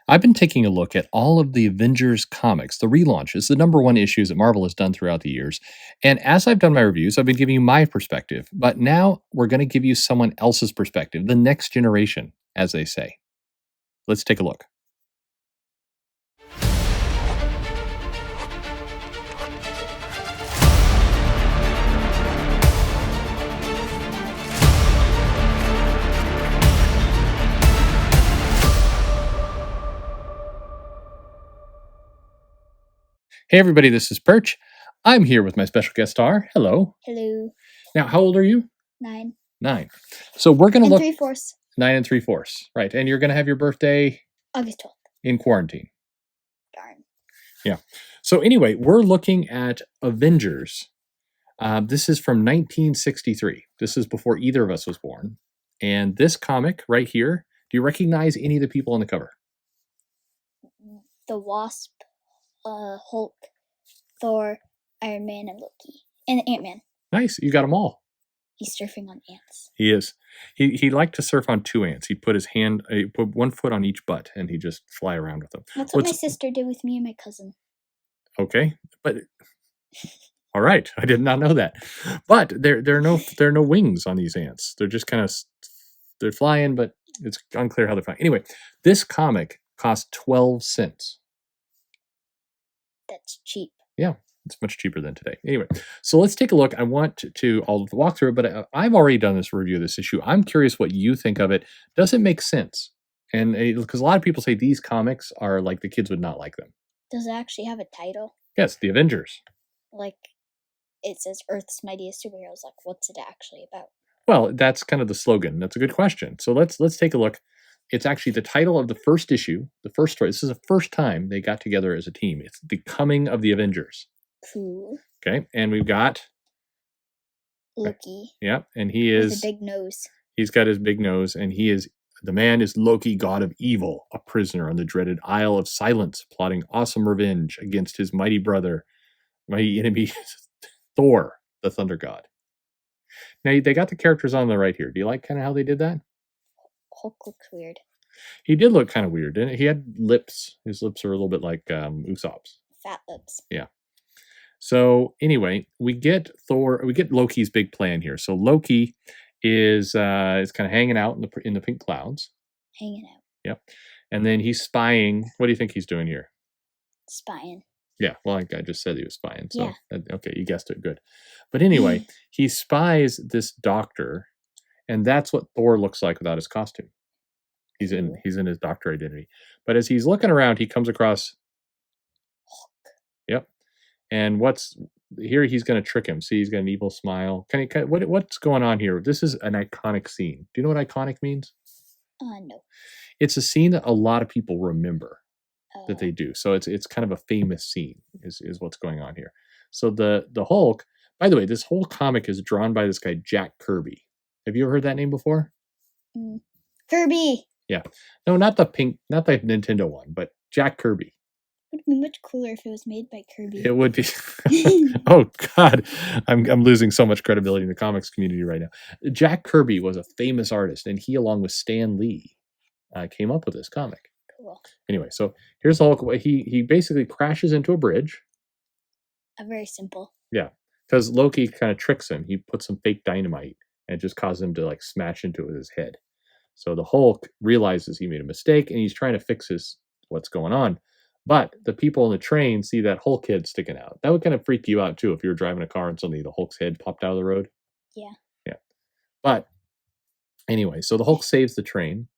I've been taking a look at all of the Avengers comics, the relaunches, the number one issues that Marvel has done throughout the years. And as I've done my reviews, I've been giving you my perspective. But now we're going to give you someone else's perspective, the next generation, as they say. Let's take a look. Hey, everybody, this is Perch. I'm here with my special guest star. Hello. Hello. Now, how old are you? 9. 9. So we're going to And look 3/4. 9 and 3/4. Right. And you're going to have your birthday August 12th. in quarantine. Darn. Yeah. So anyway, we're looking at Avengers. This is from 1963. This is before either of us was born. And this comic right here, do you recognize any of the people on the cover? The Wasp, Hulk, Thor, Iron Man, and Loki. And Ant-Man. Nice. You got them all. He's surfing on ants. He is. He liked to surf on 2 ants. He put one foot on each butt, and he just fly around with them. That's what my sister did with me and my cousin. Okay, but all right, I did not know that. But there are no wings on these ants. They're just kind of they're flying, but it's unclear how they're flying. Anyway, this comic cost 12 cents. That's cheap. Yeah, it's much cheaper than today. Anyway, so let's take a look. I want to I'll walk through it, but I've already done this review of this issue. I'm curious what you think of it. Does it make sense? And because a lot of people say these comics are like the kids would not like them. Does it actually have a title? Yes, the Avengers. Like, it says Earth's Mightiest Superheroes. Like, what's it actually about? Well, that's kind of the slogan. That's a good question. So let's take a look. It's actually the title of the first issue, the first story. This is the first time they got together as a team. It's The Coming of the Avengers. Cool. Okay, and we've got Loki. Yeah, and he is with a big nose. He's got his big nose, and the man is Loki, god of evil, a prisoner on the dreaded Isle of Silence, plotting awesome revenge against his mighty enemy, Thor, the Thunder God. Now, they got the characters on the right here. Do you like kind of how they did that? Hulk looks weird. He did look kind of weird, didn't he? He had lips. His lips are a little bit like Usopp's. Fat lips. Yeah. So anyway, we get Loki's big plan here. So Loki is kind of hanging out in the pink clouds. Hanging out. Yep. And then he's spying. What do you think he's doing here? Spying. Yeah, well, I just said he was spying. So, yeah. Okay, you guessed it. Good. But anyway, he spies this doctor, and that's what Thor looks like without his costume. He's in his doctor identity. But as he's looking around, he comes across Hulk. Yep. And he's going to trick him. See, he's got an evil smile. What's going on here? This is an iconic scene. Do you know what iconic means? No. It's a scene that a lot of people remember. That they do. So it's kind of a famous scene is what's going on here. So the Hulk, by the way, this whole comic is drawn by this guy, Jack Kirby. Have you ever heard that name before? Kirby. Yeah. No, not the Nintendo one, but Jack Kirby. It would be much cooler if it was made by Kirby. It would be. Oh God, I'm losing so much credibility in the comics community right now. Jack Kirby was a famous artist, and he, along with Stan Lee, came up with this comic. Cool. Anyway, so here's the Hulk. He basically crashes into a bridge. Very simple. Yeah, because Loki kind of tricks him. He puts some fake dynamite and just causes him to like smash into it with his head. So the Hulk realizes he made a mistake and he's trying to fix what's going on. But the people in the train see that Hulk head sticking out. That would kind of freak you out too if you were driving a car and suddenly the Hulk's head popped out of the road. Yeah. Yeah. But anyway, so the Hulk saves the train.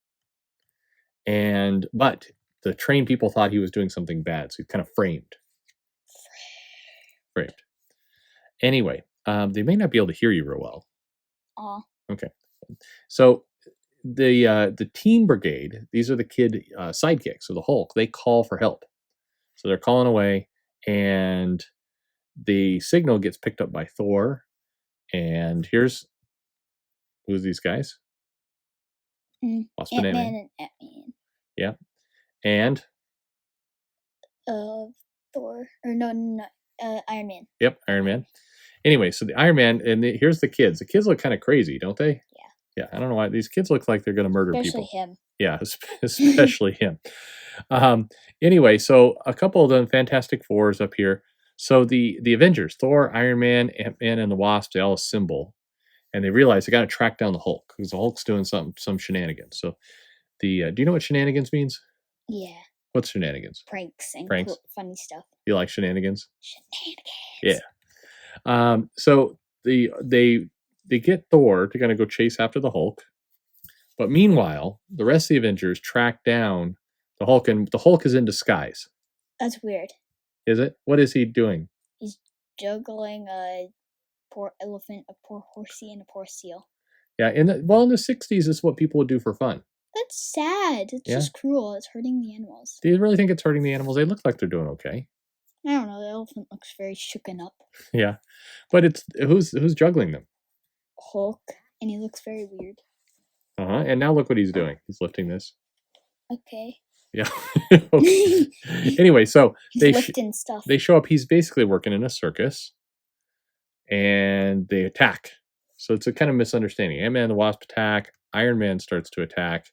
But the train people thought he was doing something bad, so he's kind of framed. Framed. Anyway, they may not be able to hear you real well. Okay. So the Team Brigade, these are the kid sidekicks, so the Hulk, they call for help. So they're calling away, and the signal gets picked up by Thor. And who's these guys? Ant-Man and Ant-Man. Yeah. And? Thor. Or no, Iron Man. Yep, Iron Man. Anyway, so the Iron Man, and here's the kids. The kids look kind of crazy, don't they? Yeah. Yeah, I don't know why these kids look like they're going to murder Especially people. him. Yeah, especially him. Anyway, so a couple of the Fantastic Fours up here. So the Avengers, Thor, Iron Man, Ant-Man, and the Wasp, they all assemble, and they realize they got to track down the Hulk because the Hulk's doing some shenanigans. So the do you know what shenanigans means? Yeah. What's shenanigans? Pranks and Pranks. funny stuff. You like shenanigans? Shenanigans. Yeah. So they get Thor to kind of go chase after the Hulk, but meanwhile, the rest of the Avengers track down the Hulk, and the Hulk is in disguise. That's weird. Is it? What is he doing? He's juggling a poor elephant, a poor horsey, and a poor seal. Yeah, in the 60s, it's what people would do for fun. That's sad. It's just cruel. It's hurting the animals. Do you really think it's hurting the animals? They look like they're doing okay. I don't know. The elephant looks very shooken up. Yeah, but it's who's juggling them? Hulk, and he looks very weird. And now look what he's doing. He's lifting this. Okay. Yeah. Okay. Anyway, so he's lifting stuff. They show up. He's basically working in a circus, and they attack. So it's a kind of misunderstanding. Ant-Man and the Wasp attack. Iron Man starts to attack,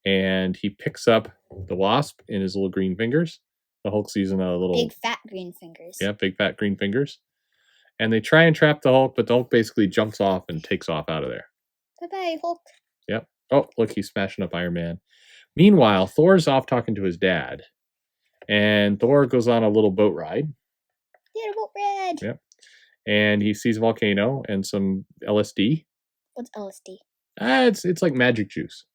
and he picks up the Wasp in his little green fingers. The Hulk's using a little big fat green fingers. Yeah, big fat green fingers. And they try and trap the Hulk, but the Hulk basically jumps off and takes off out of there. Bye-bye, Hulk. Yep. Oh, look, he's smashing up Iron Man. Meanwhile, Thor's off talking to his dad. And Thor goes on a little boat ride. Yeah, a boat ride. Yep. And he sees a volcano and some LSD. What's LSD? It's like magic juice.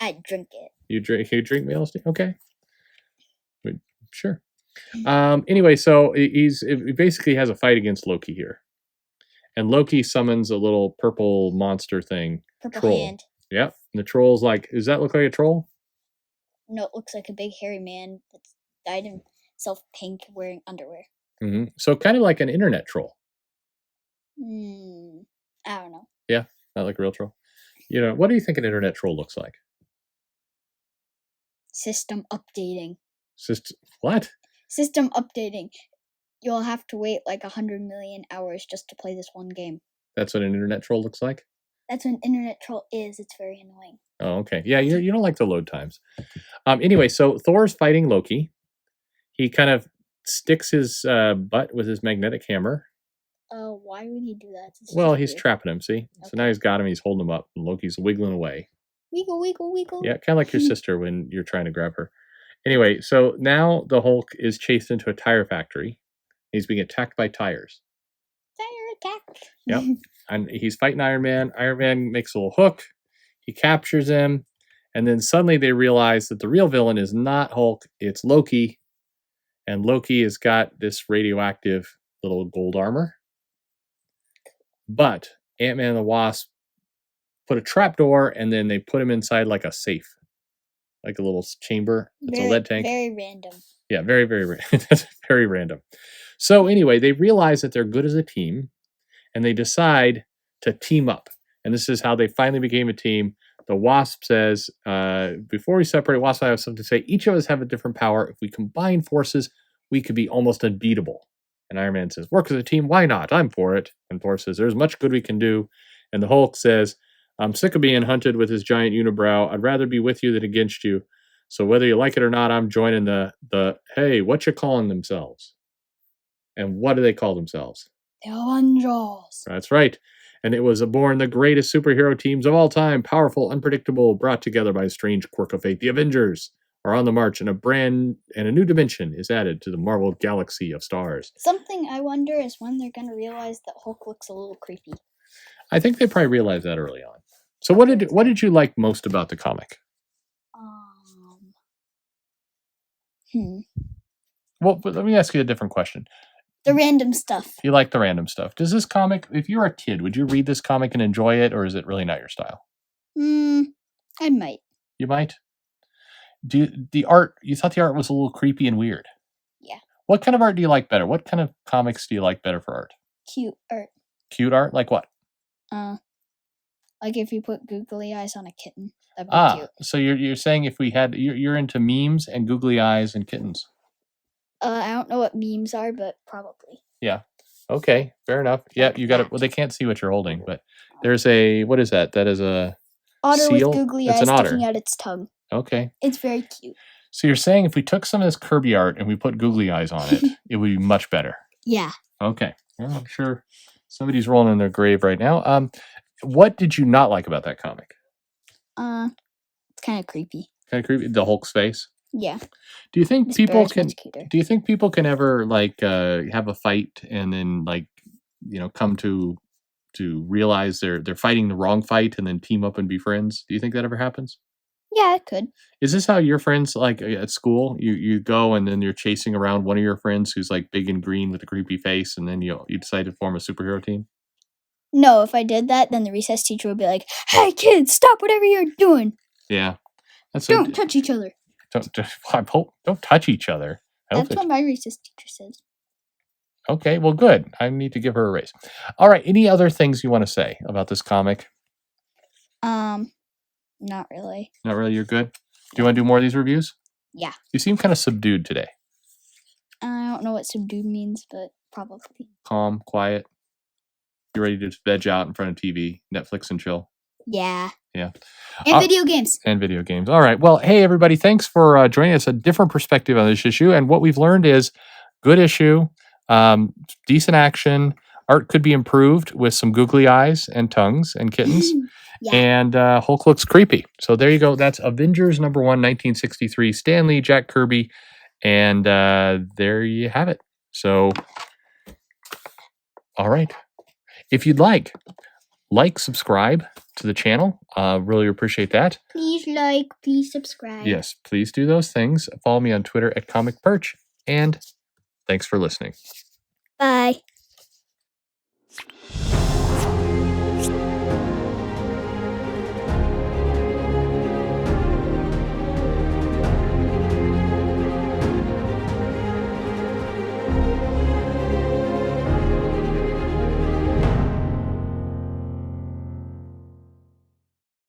I drink it. You drink LSD? Okay. Sure. Anyway, so he basically has a fight against Loki here. And Loki summons a little purple monster thing. Purple troll. hand. Yep. And the troll's like, does that look like a troll? No, it looks like a big hairy man that's dyed himself pink wearing underwear. Mm-hmm. So kind of like an internet troll. I don't know. Yeah, not like a real troll. What do you think an internet troll looks like? System updating. What? System updating. You'll have to wait like 100 million hours just to play this one game. That's what an internet troll looks like? That's what an internet troll is. It's very annoying. Oh, okay. Yeah, you don't like the load times. Anyway, so Thor's fighting Loki. He kind of sticks his butt with his magnetic hammer. Why would he do that? Well, he's trapping him, see? Okay. So now he's got him, he's holding him up, and Loki's wiggling away. Wiggle, wiggle, wiggle. Yeah, kind of like your sister when you're trying to grab her. Anyway, so now the Hulk is chased into a tire factory. He's being attacked by tires. Tire attack. Yep. And he's fighting Iron Man. Iron Man makes a little hook. He captures him. And then suddenly they realize that the real villain is not Hulk, it's Loki. And Loki has got this radioactive little gold armor. But Ant-Man and the Wasp put a trapdoor, and then they put him inside like a safe. Like a little chamber. It's a lead tank. Very random. Yeah, very, very random. That's very random. So anyway, they realize that they're good as a team, and they decide to team up. And this is how they finally became a team. The Wasp says, before we separate, Wasp and I have something to say. Each of us have a different power. If we combine forces, we could be almost unbeatable. And Iron Man says, work as a team, why not? I'm for it. And Thor says, there's much good we can do. And the Hulk says, I'm sick of being hunted with his giant unibrow. I'd rather be with you than against you. So whether you like it or not, I'm joining the hey, what you calling themselves? And what do they call themselves? The Avengers. That's right. And it was born the greatest superhero teams of all time, powerful, unpredictable, brought together by a strange quirk of fate. The Avengers are on the march, and a new dimension is added to the Marvel galaxy of stars. Something I wonder is when they're going to realize that Hulk looks a little creepy. I think they probably realized that early on. So what did you like most about the comic? Well, but let me ask you a different question. The random stuff. You like the random stuff. Does this comic, if you were a kid, would you read this comic and enjoy it, or is it really not your style? I might. You might? You thought the art was a little creepy and weird? Yeah. What kind of art do you like better? What kind of comics do you like better for art? Cute art. Cute art? Like what? Like if you put googly eyes on a kitten. That'd be cute. So you're saying if we had, you're into memes and googly eyes and kittens. I don't know what memes are, but probably. Yeah. Okay, fair enough. Yeah, Like you got it. that. Well, they can't see what you're holding, but there's a what is that? That is a Otter seal. with googly It's eyes an sticking otter. out its tongue. Okay. It's very cute. So you're saying if we took some of this Kirby art and we put googly eyes on it, it would be much better. Yeah. Okay. Well, I'm sure somebody's rolling in their grave right now. What did you not like about that comic? It's kind of creepy. Kind of creepy. The Hulk's face. Yeah. Do you think This people bear's can? much cuter. Do you think people can ever like have a fight and then like come to realize they're fighting the wrong fight and then team up and be friends? Do you think that ever happens? Yeah, it could. Is this how your friends like at school? You go and then you're chasing around one of your friends who's like big and green with a creepy face, and then you decide to form a superhero team? No, if I did that, then the recess teacher would be like, "Hey, kids, stop whatever you're doing. Yeah, that's Don't touch each other." don't touch each other. That's what my recess teacher says. Okay, well, good. I need to give her a raise. All right. Any other things you want to say about this comic? Not really. Not really. You're good. Do you want to do more of these reviews? Yeah. You seem kind of subdued today. I don't know what subdued means, but probably. Calm, quiet. You're ready to just veg out in front of TV, Netflix and chill. Yeah. Yeah. And video games. And video games. All right. Well, hey, everybody. Thanks for joining us. A different perspective on this issue. And what we've learned is good issue, decent action. Art could be improved with some googly eyes and tongues and kittens. Yeah. And Hulk looks creepy. So there you go. That's Avengers #1, 1963. Stan Lee, Jack Kirby. And there you have it. So, all right. If you'd like, subscribe to the channel. Really appreciate that. Please like, please subscribe. Yes, please do those things. Follow me on Twitter at Comic Perch. And thanks for listening. Bye.